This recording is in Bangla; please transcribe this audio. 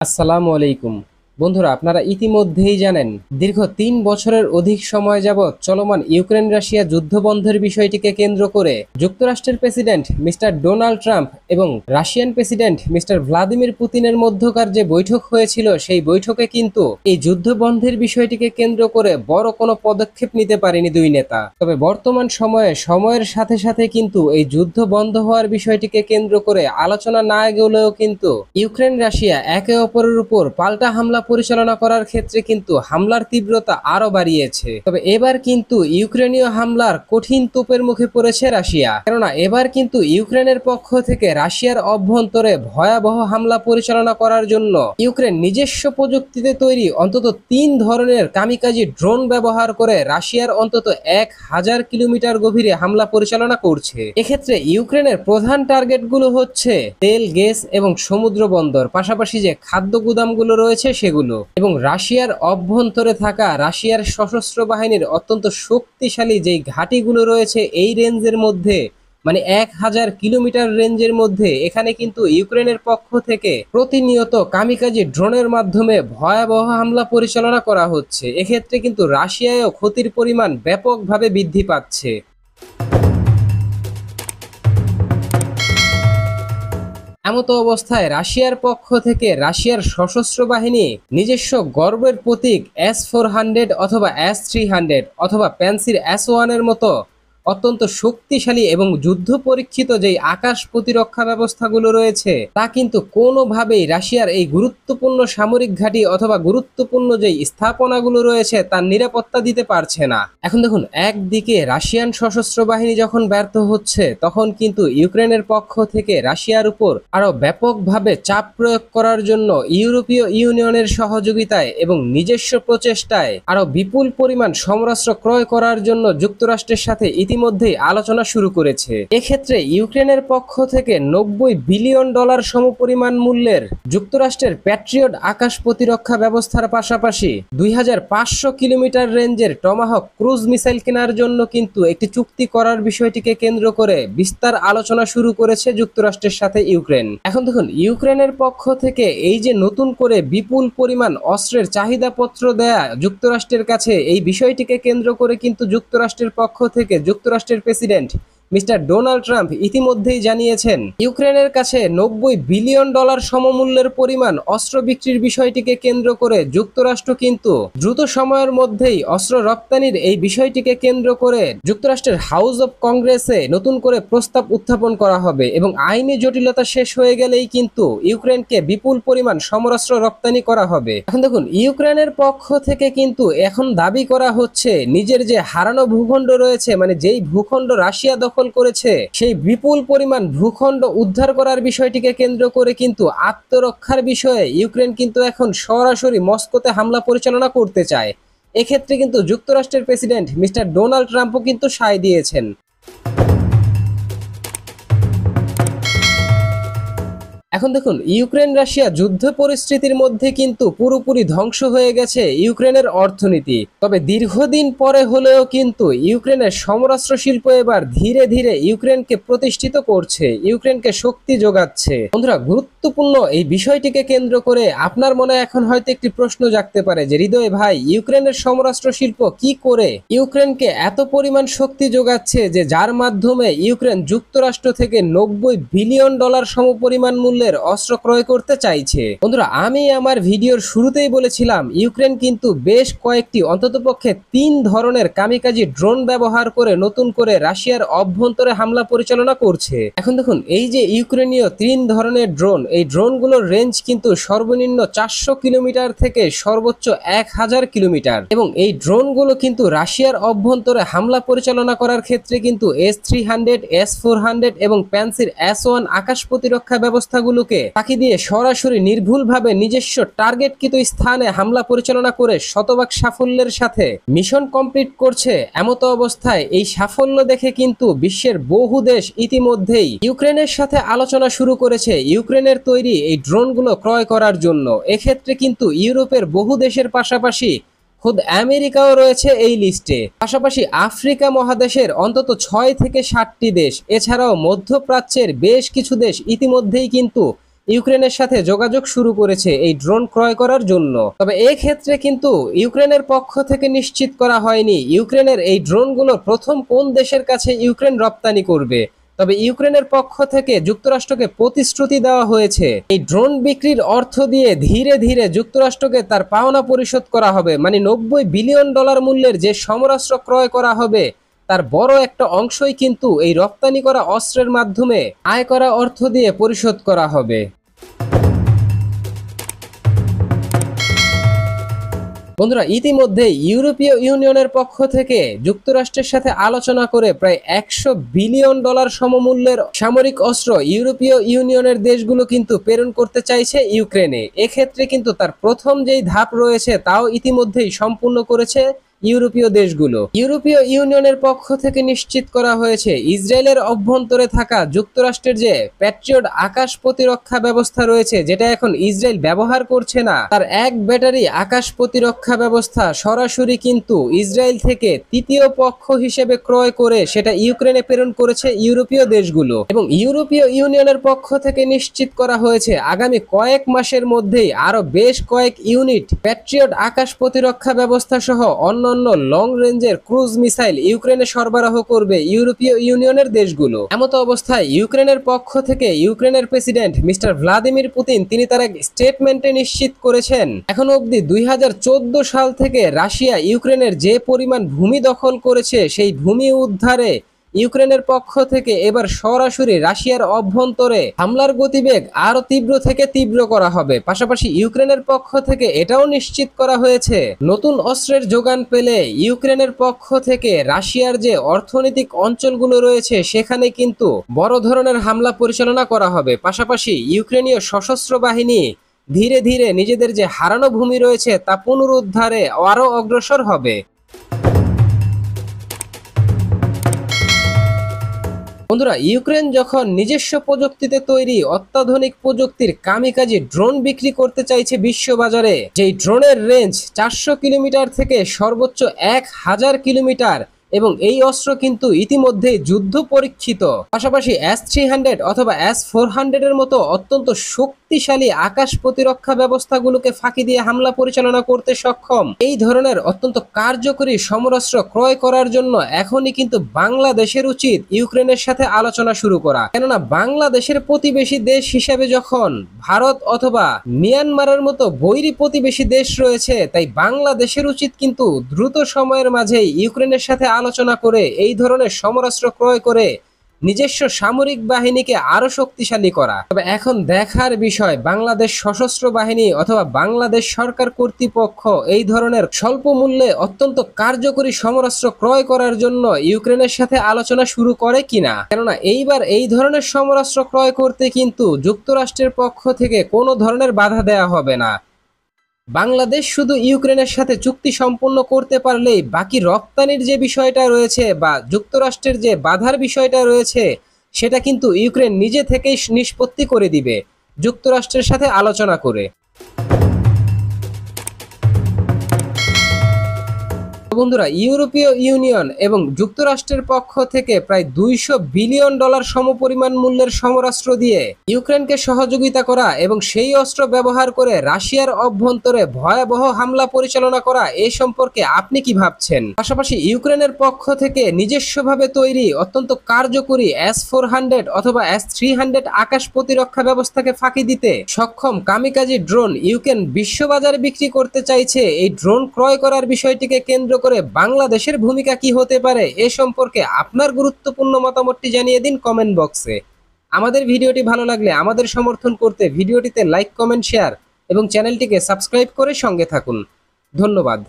আসসালামু আলাইকুম। বন্ধুরা, আপনারা ইতিমধ্যেই জানেন দীর্ঘ ৩ বছরের অধিক সময় যাবৎ চলমান ইউক্রেন রাশিয়া যুদ্ধ বন্ধের বিষয়টিকে কেন্দ্র করে যুক্তরাষ্ট্রের প্রেসিডেন্ট মিস্টার ডোনাল্ড ট্রাম্প এবং রাশিয়ান প্রেসিডেন্ট মিস্টার ভ্লাদিমির পুতিনের মধ্যকার যে বৈঠক হয়েছিল, সেই বৈঠকে কিন্তু এই যুদ্ধ বন্ধের বিষয়টিকে কেন্দ্র করে বড় কোনো পদক্ষেপ নিতে পারেনি দুই নেতা। তবে বর্তমান সময়ের সাথে সাথে কিন্তু এই যুদ্ধ বন্ধ হওয়ার বিষয়টিকে কেন্দ্র করে আলোচনা না এগোলেও কিন্তু ইউক্রেন রাশিয়া একে অপরের উপর পাল্টা হামলা পরিচালনা করার ক্ষেত্রে কিন্তু হামলার তীব্রতা আরো বাড়িয়েছে। তবে এবার কিন্তু ইউক্রেনীয় হামলার কঠিন তোপের মুখে পড়েছে রাশিয়া, কেননা এবার কিন্তু ইউক্রেনের পক্ষ থেকে রাশিয়ার অভ্যন্তরে ভয়াবহ হামলা পরিচালনা করার জন্য ইউক্রেন নিজস্ব প্রযুক্তিতে তৈরি অন্তত ৩ ধরনের কামিকাজি ড্রোন ব্যবহার করে রাশিয়ার অন্তত ১,০০০ কিলোমিটার গভীরে হামলা পরিচালনা করছে। এক্ষেত্রে ইউক্রেনের প্রধান টার্গেটগুলো হচ্ছে তেল, গ্যাস এবং সমুদ্র বন্দর, পাশাপাশি যে খাদ্য গুদামগুলো রয়েছে সেগুলো, এবং রাশিয়ার অভ্যন্তরে থাকা রাশিয়ার সশস্ত্র বাহিনীর অত্যন্ত শক্তিশালী যেই ঘাঁটিগুলো রয়েছে এই রেঞ্জের মধ্যে, মানে ১,০০০ কিলোমিটার রেঞ্জের মধ্যে, এখানে কিন্তু ইউক্রেনের পক্ষ থেকে প্রতিনিয়ত কামিকাজি ড্রোনের মাধ্যমে ভয়াবহ হামলা পরিচালনা করা হচ্ছে। এক্ষেত্রে কিন্তু রাশিয়ায়ও ক্ষতির পরিমাণ ব্যাপকভাবে বৃদ্ধি পাচ্ছে। এমতো অবস্থায় রাশিয়ার পক্ষ থেকে রাশিয়ার সশস্ত্র বাহিনী নিজস্ব গর্বের প্রতীক S-400 অথবা S-300 অথবা প্যান্সির S-1 এর মতো অত্যন্ত শক্তিশালী এবং যুদ্ধ পরীক্ষিত যেই আকাশ প্রতিরক্ষা ব্যবস্থাগুলো রয়েছে, তা কিন্তু কোনোভাবেই রাশিয়ার এই গুরুত্বপূর্ণ সামরিক ঘাঁটি অথবা গুরুত্বপূর্ণ যেই স্থাপনাগুলো রয়েছে তার নিরাপত্তা দিতে পারছে না। এখন দেখুন, একদিকে রাশিয়ান সশস্ত্র বাহিনী যখন ব্যর্থ হচ্ছে, তখন কিন্তু ইউক্রেনের পক্ষ থেকে রাশিয়ার উপর আরো ব্যাপকভাবে চাপ প্রয়োগ করার জন্য ইউরোপীয় ইউনিয়নের সহযোগিতায় এবং নিজস্ব প্রচেষ্টায় আরো বিপুল পরিমাণ সমরাস্ত্র ক্রয় করার জন্য যুক্তরাষ্ট্রের সাথে ইতিমধ্যেই আলোচনা শুরু করেছে। এক্ষেত্রে ইউক্রেনের পক্ষ থেকে $90 বিলিয়ন সমপরিমাণ মূল্যের যুক্তরাষ্ট্রের প্যাট্রিয়ট আকাশ প্রতিরক্ষা ব্যবস্থার পাশাপাশি 2500 কিলোমিটার রেঞ্জের টমাহক ক্রুজ মিসাইল কেনার জন্য কিন্তু একটি চুক্তি করার বিষয়টিকে কেন্দ্র করে বিস্তার আলোচনা শুরু করেছে যুক্তরাষ্ট্রের সাথে ইউক্রেন। এখন দেখুন, ইউক্রেনের পক্ষ থেকে এই যে নতুন করে বিপুল পরিমাণ অস্ত্রের চাহিদাপত্র দেয়া যুক্তরাষ্ট্রের কাছে, এই বিষয়টিকে কেন্দ্র করে কিন্তু যুক্তরাষ্ট্রের পক্ষ থেকে যুক্তরাষ্ট্রের প্রেসিডেন্ট মিস্টার ডোনাল্ড ট্রাম্প ইতিমধ্যেই জানিয়েছেন ইউক্রেনের কাছে $90 বিলিয়ন সমমূল্যের পরিমাণ অস্ত্র বিক্রির বিষয়টিকে কেন্দ্র করে যুক্তরাষ্ট্র কিন্তু দ্রুত সময়ের মধ্যেই অস্ত্র রপ্তানির এই বিষয়টিকে কেন্দ্র করে যুক্তরাষ্ট্রের হাউস অব কংগ্রেসে নতুন করে প্রস্তাব উত্থাপন করা হবে, এবং আইনি জটিলতা শেষ হয়ে গেলেই কিন্তু ইউক্রেনকে বিপুল পরিমাণ সমরাস্ত্র রপ্তানি করা হবে। এখন দেখুন, ইউক্রেনের পক্ষ থেকে কিন্তু এখন দাবি করা হচ্ছে নিজের যে হারানো ভূখণ্ড রয়েছে, মানে যেই ভূখণ্ড রাশিয়া দখল করেছে, সেই বিপুল পরিমাণ ভূখণ্ড উদ্ধার করার বিষয়টিকে কেন্দ্র করে কিন্তু আত্মরক্ষার বিষয়ে ইউক্রেন কিন্তু এখন সরাসরি মস্কোতে হামলা পরিচালনা করতে চায়। এক্ষেত্রে কিন্তু যুক্তরাষ্ট্রের প্রেসিডেন্ট মিস্টার ডোনাল্ড ট্রাম্পও কিন্তু সায় দিয়েছেন। এখন দেখুন, ইউক্রেন রাশিয়া যুদ্ধ পরিস্থিতির মধ্যে কিন্তু পুরোপুরি ধ্বংস হয়ে গেছে ইউক্রেনের অর্থনীতি। তবে দীর্ঘদিন পরে হলেও কিন্তু ইউক্রেনের সমরাস্ত্র শিল্প এবার ধীরে ধীরে ইউক্রেনকে প্রতিষ্ঠিত করছে, ইউক্রেনকে শক্তি যোগাচ্ছে। বন্ধুরা, গুরুত্বপূর্ণ এই বিষয়টিকে কেন্দ্র করে আপনার মনে এখন হয়তো একটি প্রশ্ন জাগতে পারে যে, হৃদয় ভাই, ইউক্রেনের সমরাস্ত্র শিল্প কি করে ইউক্রেনকে এত পরিমাণ শক্তি যোগাচ্ছে যে যার মাধ্যমে ইউক্রেন যুক্তরাষ্ট্র থেকে $90 বিলিয়ন সমপরিমাণ মূল্যের অস্ত্র ক্রয় করতে চাইছে? বন্ধুরা, আমি আমার ভিডিওর শুরুতেই বলেছিলাম ইউক্রেন কিন্তু বেশ কয়েকটি অন্ততপক্ষে ৩ ধরনের কামিকাজি ড্রোন ব্যবহার করে নতুন করে রাশিয়ার অভ্যন্তরে হামলা পরিচালনা করছে। এখন দেখুন, এই যে ইউক্রেনীয় ৩ ধরনের ড্রোন, এই ড্রোনগুলোর রেঞ্জ কিন্তু সর্বনিম্ন 400 কিলোমিটার থেকে সর্বোচ্চ 1000 কিলোমিটার, এবং এই ড্রোনগুলো কিন্তু রাশিয়ার অভ্যন্তরে হামলা পরিচালনা করার ক্ষেত্রে কিন্তু S-300, S-400 এবং প্যান্সির S-1 আকাশ প্রতিরক্ষা ব্যবস্থাগুলোকে ফাঁকি দিয়ে সরাসরি নির্ভুলভাবে নিজস্ব টার্গেটকৃত স্থানে হামলা পরিচালনা করে শতভাগ সাফল্যের সাথে মিশন কমপ্লিট করছে। এমতো অবস্থায় এই সাফল্য দেখে কিন্তু বিশ্বের বহু দেশ ইতিমধ্যেই ইউক্রেনের সাথে আলোচনা শুরু করেছে ইউক্রেনের তৈরি এই ড্রোনগুলো ক্রয় করার জন্য। এক্ষেত্রে কিন্তু ইউরোপের বহু দেশের পাশাপাশি খুদ আমেরিকাও রয়েছে এই লিস্টে। পাশাপাশি আফ্রিকা মহাদেশের অন্তত 6 থেকে 7টি দেশ, এছাড়াও মধ্যপ্রাচ্যের বেশ কিছু দেশ ইতিমধ্যেই কিন্তু ইউক্রেনের সাথে যোগাযোগ শুরু করেছে এই ড্রোন ক্রয় করার জন্য। তবে এই ক্ষেত্রে কিন্তু ইউক্রেনের পক্ষ থেকে নিশ্চিত করা হয়নি ইউক্রেনের এই ড্রোনগুলো প্রথম কোন দেশের কাছে ইউক্রেন রপ্তানি করবে। তবে ইউক্রেনের পক্ষ থেকে যুক্তরাষ্ট্রকে প্রতিশ্রুতি দেওয়া হয়েছে এই ড্রোন বিক্রির অর্থ দিয়ে ধীরে ধীরে যুক্তরাষ্ট্রকে তার পাওনা পরিশোধ করা হবে, মানে $90 বিলিয়ন মূল্যের যে সমরাস্ত্র ক্রয় করা হবে তার বড় একটা অংশই কিন্তু এই রপ্তানি করা অস্ত্রের মাধ্যমে আয় করা অর্থ দিয়ে পরিশোধ করা হবে। বন্ধুরা, ইতিমধ্যে ইউরোপীয় ইউনিয়নের পক্ষ থেকে যুক্তরাষ্ট্রের সাথে আলোচনা করে প্রায় $100 বিলিয়ন সমমূল্যের সামরিক অস্ত্র ইউরোপীয় ইউনিয়নের দেশগুলো কিন্তু প্রেরণ করতে চাইছে ইউক্রেনে। এক্ষেত্রে কিন্তু তার প্রথম যেই ধাপ রয়েছে তাও ইতিমধ্যেই সম্পূর্ণ করেছে ইউরোপীয় দেশগুলো। ইউরোপীয় ইউনিয়নের পক্ষ থেকে নিশ্চিত করা হয়েছে ইসরায়েলের অভ্যন্তরে থাকা যুক্তরাষ্ট্রের যে প্যাট্রিয়ট আকাশ প্রতিরক্ষা ব্যবস্থা রয়েছে, যেটা এখন ইসরায়েল ব্যবহার করছে না, তার এক ব্যাটারি আকাশ প্রতিরক্ষা ব্যবস্থা সরাসরি কিন্তু ইসরায়েল থেকে তৃতীয় পক্ষ হিসেবে ক্রয় করে সেটা ইউক্রেনে প্রেরণ করেছে ইউরোপীয় দেশগুলো। এবং ইউরোপীয় ইউনিয়নের পক্ষ থেকে নিশ্চিত করা হয়েছে আগামী কয়েক মাসের মধ্যেই আরো বেশ কয়েক ইউনিট প্যাট্রিয়ট আকাশ প্রতিরক্ষা ব্যবস্থা সহ অন্যান্য লং রেঞ্জের ক্রুজ মিসাইল ইউক্রেনে সরবরাহ করবে ইউরোপীয় ইউনিয়নের দেশগুলো। এমত অবস্থায় ইউক্রেনের পক্ষ থেকে ইউক্রেনের প্রেসিডেন্ট মিস্টার ভ্লাদিমির পুতিন তিনি তার এক স্টেটমেন্টে নিশ্চিত করেছেন এখনো অবধি 2014 সাল থেকে রাশিয়া ইউক্রেনের যে পরিমাণ ভূমি দখল করেছে সেই ভূমি উদ্ধারে ইউক্রেনের পক্ষ থেকে এবার সরাসরি রাশিয়ার অভ্যন্তরে হামলার গতিবেগ আরো তীব্র থেকে তীব্র করা হবে। পাশাপাশি ইউক্রেনের পক্ষ থেকে এটাও নিশ্চিত করা হয়েছে নতুন অস্ত্রের যোগান পেলে ইউক্রেনের পক্ষ থেকে রাশিয়ার যে অর্থনৈতিক অঞ্চলগুলো রয়েছে সেখানে কিন্তু বড় ধরনের হামলা পরিচালনা করা হবে। পাশাপাশি ইউক্রেনীয় সশস্ত্র বাহিনী ধীরে ধীরে নিজেদের যে হারানো ভূমি রয়েছে তা পুনরুদ্ধারে আরো অগ্রসর হবে। বন্ধুরা, ইউক্রেন যখন নিজস্ব প্রযুক্তিতে তৈরি অত্যাধুনিক প্রযুক্তির কামিকাজি ড্রোন বিক্রি করতে চাইছে বিশ্ববাজারে, যেই ড্রোনের রেঞ্জ 400 কিলোমিটার থেকে সর্বোচ্চ 1000 কিলোমিটার এবং এই অস্ত্র কিন্তু ইতিমধ্যেই যুদ্ধ পরীক্ষিত। পাশাপাশি S-300 অথবা S-400 এর মতো অত্যন্ত শক্তিশালী আকাশ প্রতিরক্ষা ব্যবস্থাগুলোকে ফাঁকি দিয়ে হামলা পরিচালনা করতে সক্ষম এই ধরনের অত্যন্ত কার্যকরী সমরাস্ত্র ক্রয় করার জন্য এখনই কিন্তু বাংলাদেশের উচিত ইউক্রেনের সাথে আলোচনা শুরু করা। কেননা বাংলাদেশের প্রতিবেশী দেশ হিসেবে যখন ভারত অথবা মিয়ানমারের মতো বৈরী প্রতিবেশী দেশ রয়েছে, তাই বাংলাদেশের উচিত কিন্তু দ্রুত সময়ের মাঝেই ইউক্রেনের সাথে আলোচনা করে এই ধরনের সমরাস্ত্র ক্রয় করে নিজস্ব সামরিক বাহিনীকে আরো শক্তিশালী করা। তবে এখন দেখার বিষয় বাংলাদেশ সশস্ত্র বাহিনী অথবা বাংলাদেশ সরকার কর্তৃপক্ষ এই ধরনের স্বল্প মূল্যে অত্যন্ত কার্যকরী সমরাস্ত্র ক্রয় করার জন্য ইউক্রেনের সাথে আলোচনা শুরু করে কিনা। কেননা এইবার এই ধরনের সমরাস্ত্র ক্রয় করতে কিন্তু যুক্তরাষ্ট্রের পক্ষ থেকে কোনো ধরনের বাধা দেওয়া হবে না। বাংলাদেশ শুধু ইউক্রেনের সাথে চুক্তি সম্পন্ন করতে পারলেই বাকি রপ্তানির যে বিষয়টা রয়েছে বা যুক্তরাষ্ট্রের যে বাধার বিষয়টা রয়েছে সেটা কিন্তু ইউক্রেন নিজে থেকেই নিষ্পত্তি করে দিবে যুক্তরাষ্ট্রের সাথে আলোচনা করে। বন্ধুরা, ইউরোপীয় ইউনিয়ন এবং যুক্তরাষ্ট্রের পক্ষ থেকে প্রায় $200 বিলিয়ন সমপরিমাণ মূল্যের সমরাস্ত্র দিয়ে ইউক্রেনকে সহযোগিতা করা এবং সেই অস্ত্র ব্যবহার করে রাশিয়ার অভ্যন্তরে ভয়াবহ হামলা পরিচালনা করা এ সম্পর্কে আপনি কি ভাবছেন? পাশাপাশি ইউক্রেনের পক্ষ থেকে নিজস্বভাবে তৈরি অত্যন্ত কার্যকরী S-400 অথবা S-300 আকাশ প্রতিরক্ষা ব্যবস্থাকে ফাঁকি দিতে সক্ষম কামিকাজি ড্রোন ইউক্রেন বিশ্ববাজারে বিক্রি করতে চাইছে। এই ড্রোন ক্রয় করার বিষয়টিকে কেন্দ্র করে বাংলাদেশের ভূমিকা কি হতে পারে এ সম্পর্কে আপনার গুরুত্বপূর্ণ মতামতটি জানিয়ে দিন কমেন্ট বক্সে। আমাদের ভিডিওটি ভালো লাগলে আমাদের সমর্থন করতে ভিডিওটিতে লাইক, কমেন্ট, শেয়ার এবং চ্যানেলটিকে সাবস্ক্রাইব করে সঙ্গে থাকুন। ধন্যবাদ।